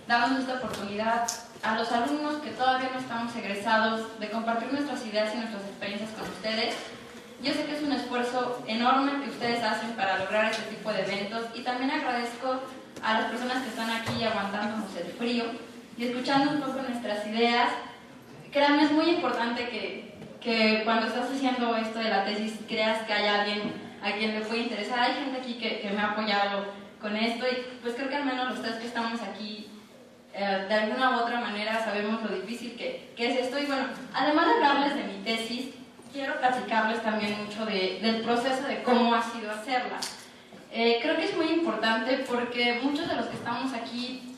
darnos esta oportunidad a los alumnos que todavía no estamos egresados de compartir nuestras ideas y nuestras experiencias con ustedes. Yo sé que es un esfuerzo enorme que ustedes hacen para lograr este tipo de eventos y también agradezco a las personas que están aquí aguantándonos el frío y escuchando un poco nuestras ideas. Créanme, es muy importante que cuando estás haciendo esto de la tesis creas que hay alguien a quien le puede interesar. Hay gente aquí que me ha apoyado con esto y pues creo que al menos los tres que estamos aquí de alguna u otra manera sabemos lo difícil que es esto. Y bueno, además de hablarles de mi tesis, quiero platicarles también mucho del proceso de cómo ha sido hacerla. Creo que es muy importante porque muchos de los que estamos aquí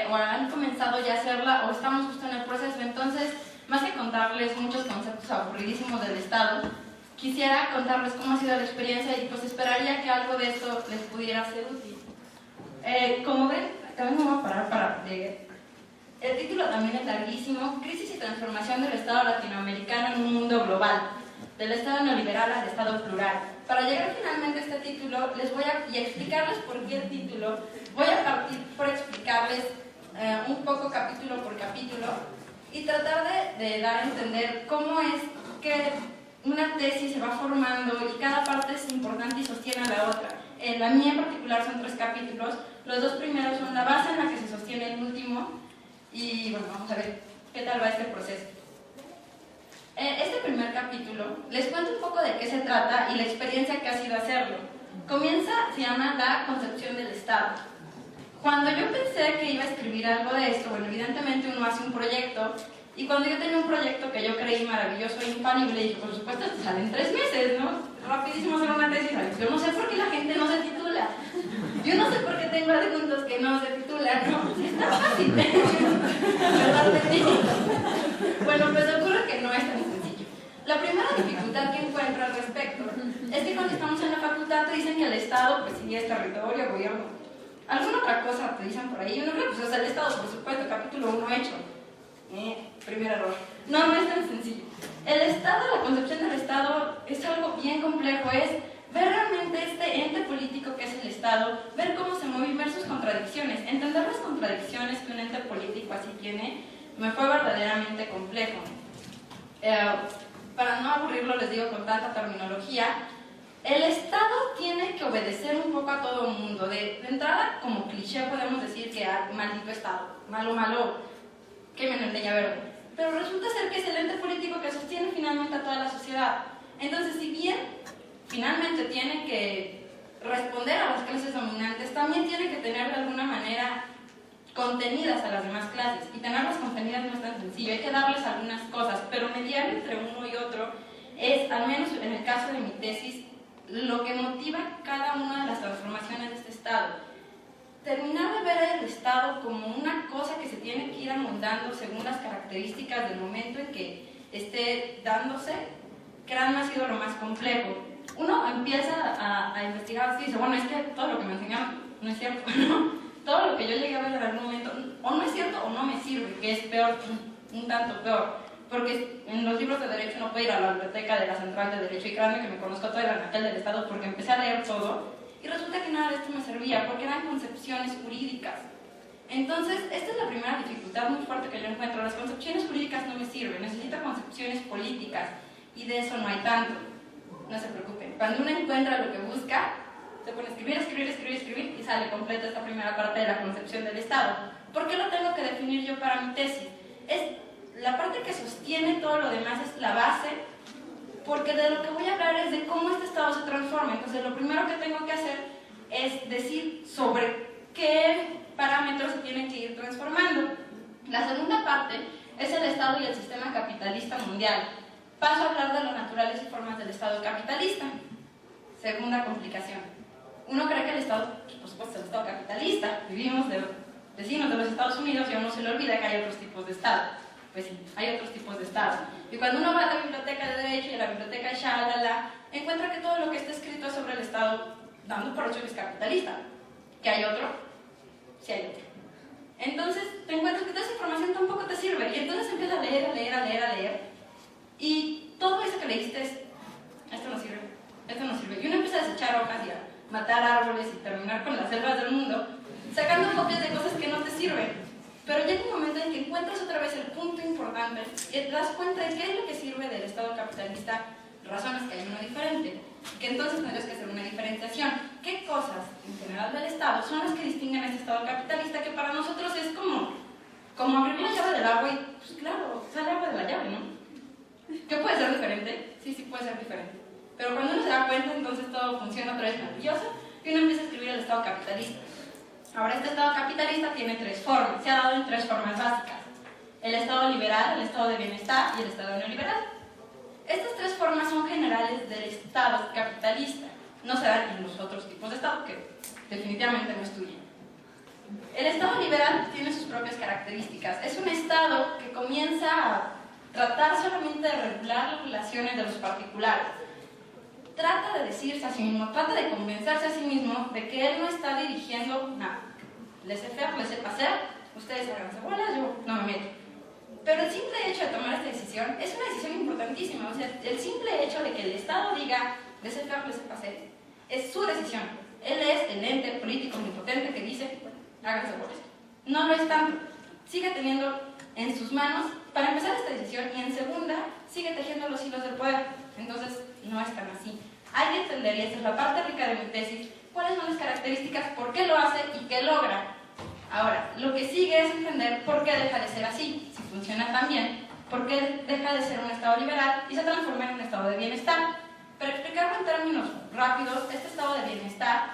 o han comenzado ya a hacerla o estamos justo en el proceso. Entonces, más que contarles muchos conceptos aburridísimos del Estado, quisiera contarles cómo ha sido la experiencia y pues esperaría que algo de esto les pudiera ser útil. Como ven, también me voy a parar para leer. El título también es larguísimo: Crisis y transformación del Estado latinoamericano en un mundo global, del Estado neoliberal al Estado plural. Para llegar finalmente a este título, y explicarles por qué el título, voy a partir por explicarles un poco capítulo por capítulo y tratar de dar a entender cómo es que una tesis se va formando y cada parte es importante y sostiene a la otra. En la mía en particular son 3 capítulos. Los 2 primeros son la base en la que se sostiene el último y bueno, vamos a ver qué tal va este proceso. Este primer capítulo les cuento un poco de qué se trata y la experiencia que ha sido hacerlo. Se llama La concepción del Estado. Cuando yo pensé que iba a escribir algo de esto, bueno, evidentemente uno hace un proyecto, y cuando yo tenía un proyecto que yo creí maravilloso e infalible, dije, por supuesto, esto sale en 3 meses, ¿no? Rapidísimo hacer una tesis. Yo no sé por qué la gente no se titula. Yo no sé por qué tengo adjuntos que no se titulan, ¿no? Está fácil. ¿Verdad, Betty? Bueno, pues ocurre que no es tan sencillo. La primera dificultad que encuentro al respecto es que cuando estamos en la facultad te dicen que el Estado, pues sí, es territorio, gobierno. Alguna otra cosa te dicen por ahí. Yo no creo, pues, o sea, el Estado, por supuesto, capítulo 1 hecho. Primer error. No es tan sencillo. El Estado, la concepción del Estado es algo bien complejo. Es ver realmente este ente político que es el Estado, ver cómo se mueve y ver sus contradicciones. Entender las contradicciones que un ente político así tiene me fue verdaderamente complejo. Para no aburrirlo, les digo con tanta terminología, el Estado tiene que obedecer un poco a todo el mundo. De entrada, como cliché, podemos decir que maldito Estado, malo, quemen en leña verde. Pero resulta ser que es el ente político que sostiene finalmente a toda la sociedad. Entonces, si bien finalmente tiene que responder a las clases dominantes, también tiene que tener de alguna manera contenidas a las demás clases. Y tenerlas contenidas no es tan sencillo, hay que darles algunas cosas, pero mediar entre uno y otro es, al menos en el caso de mi tesis, lo que motiva cada una de las transformaciones de este Estado. Terminar de ver el Estado como una cosa que se tiene que ir amoldando según las características del momento en que esté dándose, créanme, ha sido lo más complejo. Uno empieza a investigar y dice, bueno, es que todo lo que me enseñaron no es cierto, ¿no? Todo lo que yo llegué a ver en algún momento o no es cierto o no me sirve, que es peor, un tanto peor. Porque en los libros de Derecho no puedo ir a la biblioteca de la Central de Derecho y créanme que me conozco todo el anaquel del Estado porque empecé a leer todo. Y resulta que nada de esto me servía, porque eran concepciones jurídicas. Entonces, esta es la primera dificultad muy fuerte que yo encuentro. Las concepciones jurídicas no me sirven, necesito concepciones políticas, y de eso no hay tanto. No se preocupen. Cuando uno encuentra lo que busca, se pone a escribir, y sale completa esta primera parte de la concepción del Estado. ¿Por qué lo tengo que definir yo para mi tesis? La parte que sostiene todo lo demás es la base, porque de lo que voy a hablar es de cómo este Estado se transforma. Entonces, lo primero que tengo que hacer es decir sobre qué parámetros se tienen que ir transformando. La segunda parte es el Estado y el sistema capitalista mundial. Paso a hablar de los naturales y formas del Estado capitalista. Segunda complicación. Uno cree que el Estado, por supuesto, es el Estado capitalista. Vivimos de vecinos de los Estados Unidos y a uno se le olvida que hay otros tipos de Estado. Pues sí, hay otros tipos de Estado. Y cuando uno va a la biblioteca de Derecho y a la biblioteca de Shalala, encuentra que todo lo que está escrito sobre el Estado, dando por hecho que es capitalista. ¿Que hay otro? Sí hay otro. Entonces te encuentras que toda esa información tampoco te sirve. Y entonces empiezas a leer. Y todo eso que leíste es, esto no sirve. Y uno empieza a desechar hojas y a matar árboles y terminar con las selvas del mundo, sacando copias de cosas que no te sirven. encuentras otra vez el punto importante y te das cuenta de qué es lo que sirve del Estado capitalista, razones que hay uno diferente, que entonces tendrías que hacer una diferenciación. ¿Qué cosas en general del Estado son las que distinguen a este Estado capitalista que para nosotros es como abrir la llave del agua y, pues claro, sale agua de la llave, ¿no? ¿Qué puede ser diferente? Sí, puede ser diferente. Pero cuando uno se da cuenta, entonces todo funciona otra vez maravilloso y uno empieza a escribir el Estado capitalista. Ahora, este Estado capitalista tiene tres formas, se ha dado en tres formas básicas: el Estado liberal, el Estado de bienestar y el Estado neoliberal. Estas tres formas son generales del Estado capitalista, no se dan en los otros tipos de Estado, que definitivamente no estudian. El Estado liberal tiene sus propias características. Es un Estado que comienza a tratar solamente de regular las relaciones de los particulares. Trata de decirse a sí mismo, trata de convencerse a sí mismo de que él no está dirigiendo nada. Laissez-faire, laissez-passer, ustedes háganse bolas, yo no me meto. Pero el simple hecho de tomar esta decisión es una decisión importantísima. O sea, el simple hecho de que el Estado diga laissez-faire, laissez-passer es su decisión. Él es el ente político omnipotente que dice háganse bolas. No lo es tanto. Sigue teniendo en sus manos, para empezar, esta decisión, y en segunda, sigue tejiendo los hilos del poder. Entonces, no es tan así. Hay que entender, y esta es la parte rica de mi tesis, cuáles son las características, por qué lo hace y qué logra. Ahora, lo que sigue es entender por qué deja de ser así, si funciona tan bien, por qué deja de ser un Estado liberal y se transforma en un Estado de bienestar. Para explicarlo en términos rápidos, este Estado de bienestar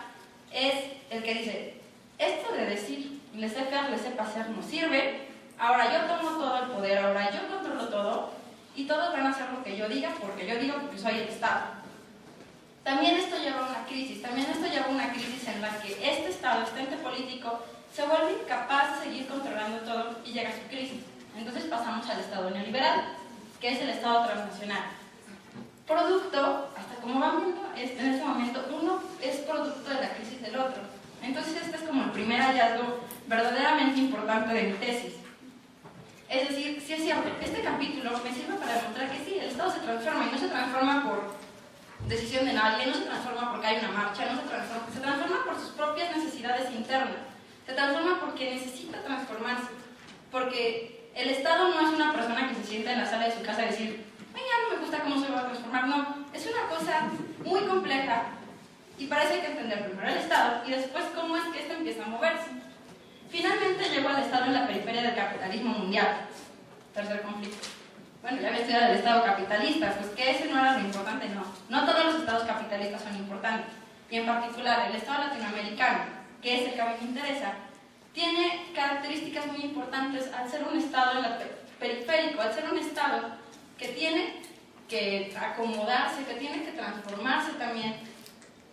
es el que dice, esto de decir laissez-faire, laissez-passer no sirve, ahora yo tomo todo el poder, ahora yo controlo todo, y todos van a hacer lo que yo diga, porque yo digo porque soy el Estado. También esto lleva a una crisis, en la que este Estado, este ente político, se vuelve incapaz de seguir controlando todo y llega a su crisis. Entonces pasamos al Estado neoliberal, que es el Estado transnacional. Producto, hasta como van viendo, en este momento uno es producto de la crisis del otro. Entonces este es como el primer hallazgo verdaderamente importante de mi tesis. Es decir, sí es cierto, este capítulo me sirve para demostrar que sí, el Estado se transforma y no se transforma por decisión de nadie, no se transforma porque hay una marcha, no se transforma por sus propias necesidades internas, se transforma porque necesita transformarse, porque el Estado no es una persona que se sienta en la sala de su casa y decir, ay, ya no me gusta cómo se va a transformar, no, es una cosa muy compleja y para eso hay que entender primero el Estado y después cómo es que esto empieza a moverse. Finalmente llegó al Estado en la periferia del capitalismo mundial. Tercer conflicto. Bueno, ya había estudiado el Estado capitalista, pues que ese no era lo importante, no. No todos los Estados capitalistas son importantes. Y en particular el Estado latinoamericano, que es el que a mí me interesa, tiene características muy importantes al ser un Estado periférico, al ser un Estado que tiene que acomodarse, que tiene que transformarse también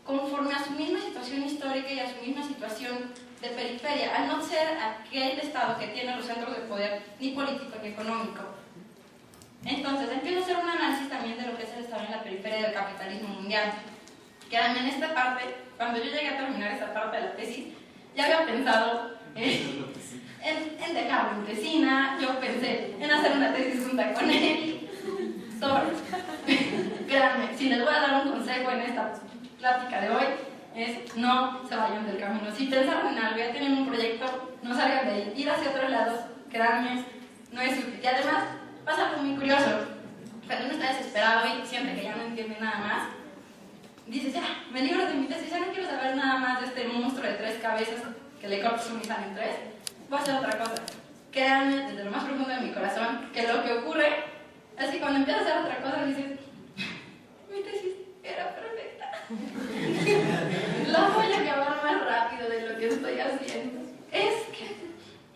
conforme a su misma situación histórica y a su misma situación de periferia, al no ser aquel Estado que tiene los centros de poder ni político ni económico. Entonces empiezo a hacer un análisis también de lo que es el Estado en la periferia del capitalismo mundial. Que también esta parte, cuando yo llegué a terminar esta parte de la tesis, ya había pensado en dejar mi tesina, yo pensé en hacer una tesis junta con él sobre, créanme, si les voy a dar un consejo en esta plática de hoy, es no se vayan del camino. Si pensaron en algo, ya tienen un proyecto, no salgan de ahí. Ir hacia otros lados, créanme, no es útil. Y además, pasa algo muy curioso. Cuando uno está desesperado y siente que ya no entiende nada más, dices, ya, me libro de mi tesis, ya no quiero saber nada más de este monstruo de 3 cabezas que le corto su mitad en 3. Voy a hacer otra cosa. Créanme, desde lo más profundo de mi corazón, que lo que ocurre es que cuando empiezas a hacer otra cosa dices, mi tesis era perfecta. La voy a acabar más rápido de lo que estoy haciendo. Es que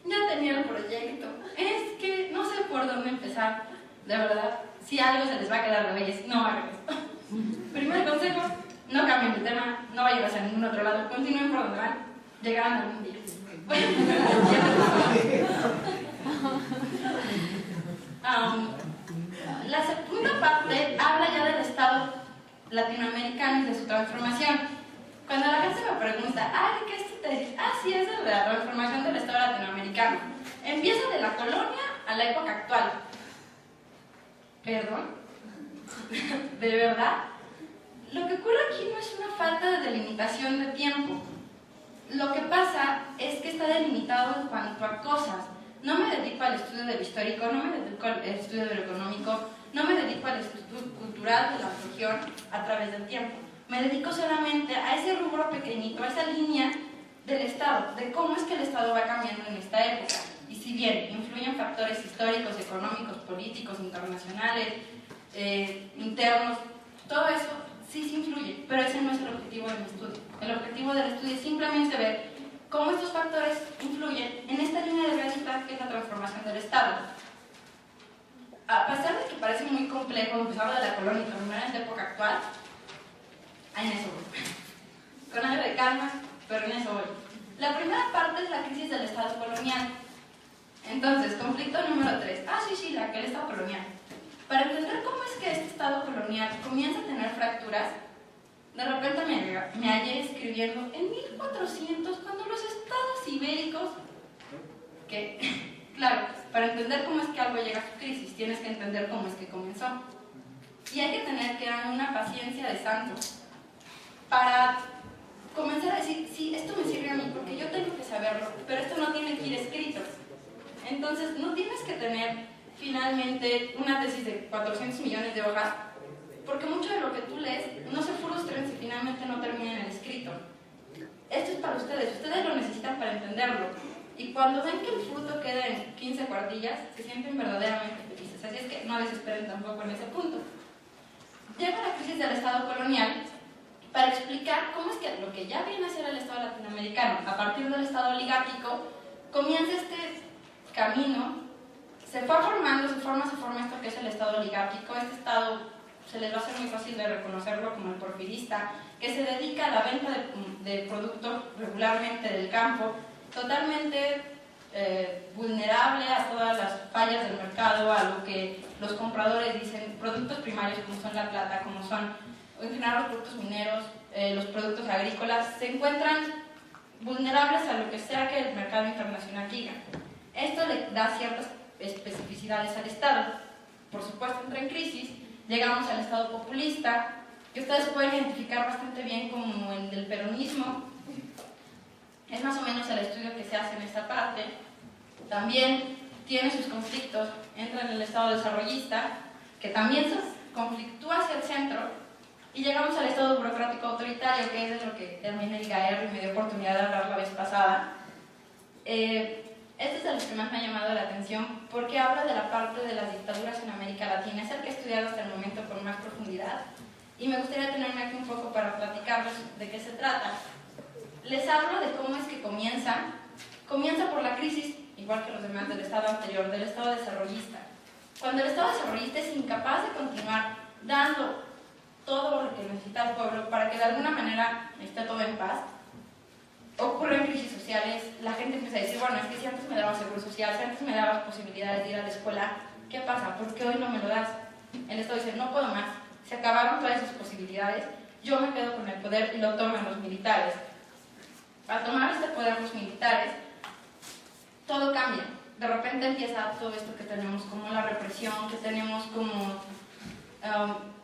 ya tenía el proyecto. Es que no sé por dónde empezar. De verdad, si algo se les va a quedar de leyes, no hagan esto. Primer consejo, no cambien de tema, no vayan hacia ningún otro lado, continúen por donde van, llegarán algún día. La segunda parte habla ya del Estado latinoamericano y de su transformación. Cuando la gente me pregunta, ¿qué es tu tesis? Sí, es de la transformación del Estado latinoamericano. Empieza de la colonia a la época actual. ¿Perdón? ¿De verdad? Lo que ocurre aquí no es una falta de delimitación de tiempo. Lo que pasa es que está delimitado en cuanto a cosas. No me dedico dedico al estudio de lo histórico, no me dedico al estudio de lo económico, no me dedico al estudio cultural de la región a través del tiempo. Me dedico solamente a ese rubro pequeñito, a esa línea del Estado, de cómo es que el Estado va cambiando en esta época. Y si bien influyen factores históricos, económicos, políticos, internacionales, internos, todo eso sí se influye, pero ese no es el objetivo del estudio. El objetivo del estudio es simplemente ver cómo estos factores influyen en esta línea de realidad que es la transformación del Estado. A pesar de que parece muy complejo empezar de la colonia y terminar en la época actual, en eso voy. Con algo de calma, pero en eso voy. La primera parte es la crisis del Estado colonial. Entonces, conflicto número 3. El Estado colonial. Para entender cómo es que este Estado colonial comienza a tener fracturas, de repente me hallé escribiendo en 1400, cuando los estados ibéricos, que, claro, para entender cómo es que algo llega a su crisis, tienes que entender cómo es que comenzó. Y hay que tener que dar una paciencia de santo para comenzar a decir, sí, esto me sirve a mí, porque yo tengo que saberlo, pero esto no tiene que ir escrito. Entonces, no tienes que tener finalmente una tesis de 400 millones de hojas, porque mucho de lo que tú lees no se frustren si finalmente no termina en el escrito. Esto es para ustedes lo necesitan para entenderlo. Y cuando ven que el fruto queda en 15 cuartillas, se sienten verdaderamente felices. Así es que no desesperen tampoco en ese punto. Llega la crisis del Estado colonial para explicar cómo es que lo que ya viene a ser el Estado latinoamericano, a partir del Estado oligárquico, comienza este camino, se forma esto que es el Estado oligárquico. Este Estado se les va a hacer muy fácil de reconocerlo como el porfirista, que se dedica a la venta de productos regularmente del campo, totalmente vulnerable a todas las fallas del mercado, a lo que los compradores dicen, productos primarios como son la plata, como son en general los productos mineros, los productos agrícolas, se encuentran vulnerables a lo que sea que el mercado internacional diga. Esto le da ciertas especificidades al Estado. Por supuesto, entra en crisis, llegamos al Estado populista, que ustedes pueden identificar bastante bien como el del peronismo. Es más o menos el estudio que se hace en esta parte. También tiene sus conflictos, entra en el Estado desarrollista, que también se conflictúa hacia el centro, y llegamos al Estado burocrático autoritario, que es de lo que también el GAER me dio oportunidad de hablar la vez pasada. Este es de los que más me ha llamado la atención porque habla de la parte de las dictaduras en América Latina. Es el que he estudiado hasta el momento con más profundidad y me gustaría tenerme aquí un poco para platicarles de qué se trata. Les hablo de cómo es que comienza por la crisis, igual que los demás del Estado anterior, del Estado desarrollista. Cuando el Estado desarrollista es incapaz de continuar dando todo lo que necesita el pueblo para que de alguna manera esté todo en paz, ocurren crisis sociales, la gente empieza a decir, bueno, es que si antes me dabas seguro social, si antes me dabas posibilidades de ir a la escuela, ¿qué pasa? ¿Por qué hoy no me lo das? El Estado dice, no puedo más, se acabaron todas esas posibilidades, yo me quedo con el poder y lo toman los militares. Al tomar este poder los militares, todo cambia. De repente empieza todo esto que tenemos como la represión, que tenemos como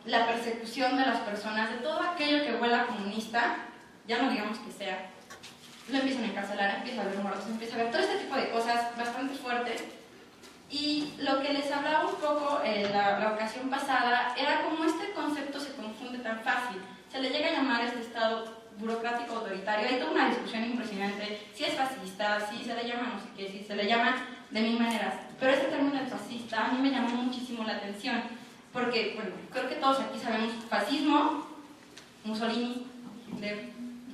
la persecución de las personas, de todo aquello que huela comunista, ya no digamos que sea, lo empiezan a encarcelar, empieza a haber muertos, empieza a haber todo este tipo de cosas bastante fuertes. Y lo que les hablaba un poco la ocasión pasada era cómo este concepto se confunde tan fácil. Se le llega a llamar este Estado burocrático autoritario. Hay toda una discusión impresionante si es fascista, si se le llama no sé qué, si se le llama de mil maneras. Pero este término de fascista a mí me llamó muchísimo la atención porque, bueno, creo que todos aquí sabemos fascismo, Mussolini,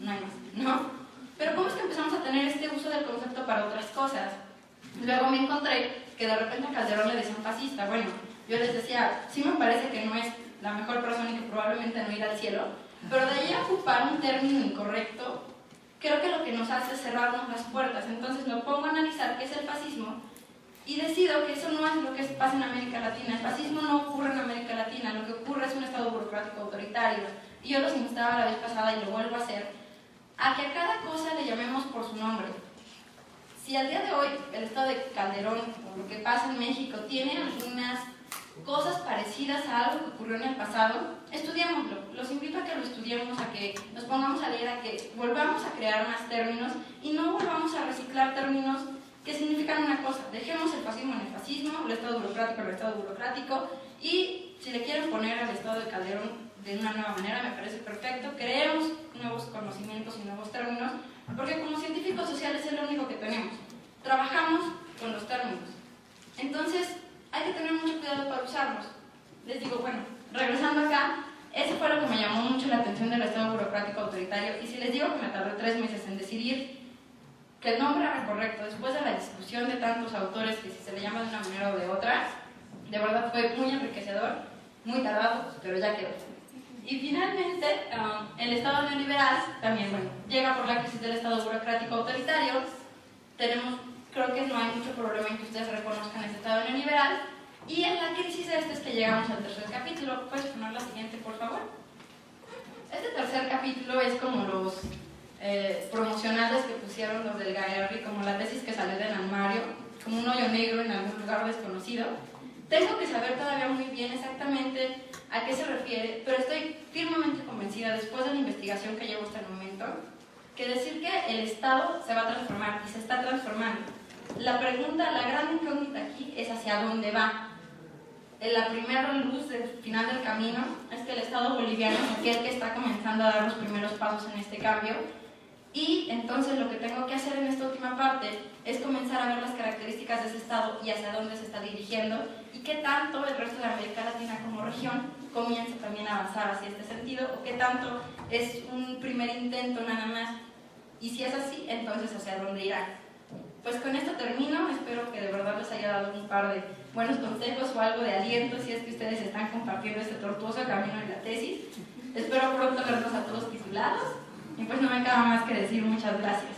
no hay más, ¿no? Pero ¿cómo es que empezamos a tener este uso del concepto para otras cosas? Luego me encontré que de repente a Calderón le decían fascista. Bueno, yo les decía, sí me parece que no es la mejor persona y que probablemente no irá al cielo, pero de ahí a ocupar un término incorrecto, creo que lo que nos hace es cerrarnos las puertas. Entonces me pongo a analizar qué es el fascismo y decido que eso no es lo que pasa en América Latina. El fascismo no ocurre en América Latina, lo que ocurre es un Estado burocrático autoritario. Y yo los instaba la vez pasada y lo vuelvo a hacer, a que a cada cosa le llamemos por su nombre. Si al día de hoy el Estado de Calderón, o lo que pasa en México, tiene algunas cosas parecidas a algo que ocurrió en el pasado, estudiémoslo. Los invito a que lo estudiemos, a que nos pongamos a leer, a que volvamos a crear más términos y no volvamos a reciclar términos que significan una cosa: dejemos el fascismo en el fascismo, el Estado burocrático en el Estado burocrático, y si le quieren poner al Estado de Calderón de una nueva manera, me parece perfecto. Creemos nuevos conocimientos y nuevos términos, porque como científicos sociales es lo único que tenemos. Trabajamos con los términos. Entonces, hay que tener mucho cuidado para usarlos. Les digo, bueno, regresando acá, eso fue lo que me llamó mucho la atención del Estado burocrático autoritario. Y si les digo que me tardé 3 meses en decidir que el nombre era correcto, después de la discusión de tantos autores, que si se le llama de una manera o de otra, de verdad fue muy enriquecedor, muy tardado, pero ya quedó. Y finalmente, el Estado neoliberal también, bueno, llega por la crisis del Estado burocrático autoritario. Creo que no hay mucho problema en que ustedes reconozcan ese Estado neoliberal. Y en la crisis es que llegamos al tercer capítulo. ¿Puedes poner la siguiente, por favor? Este tercer capítulo es como los promocionales que pusieron los del GAERRI, como la tesis que salió del armario, como un hoyo negro en algún lugar desconocido. Tengo que saber todavía muy bien exactamente a qué se refiere, pero estoy firmemente convencida, después de la investigación que llevo hasta el momento, que decir que el Estado se va a transformar y se está transformando. La pregunta, la gran incógnita aquí es hacia dónde va. La primera luz del final del camino es que el Estado boliviano es aquel que está comenzando a dar los primeros pasos en este cambio. Y entonces lo que tengo que hacer en esta última parte es comenzar a ver las características de ese Estado y hacia dónde se está dirigiendo, y qué tanto el resto de América Latina como región comienza también a avanzar hacia este sentido, o qué tanto es un primer intento nada más, y si es así, entonces hacia dónde irá. Pues con esto termino. Espero que de verdad les haya dado un par de buenos consejos o algo de aliento si es que ustedes están compartiendo este tortuoso camino en la tesis. Espero pronto verlos a todos titulados. Y pues no me queda más que decir muchas gracias.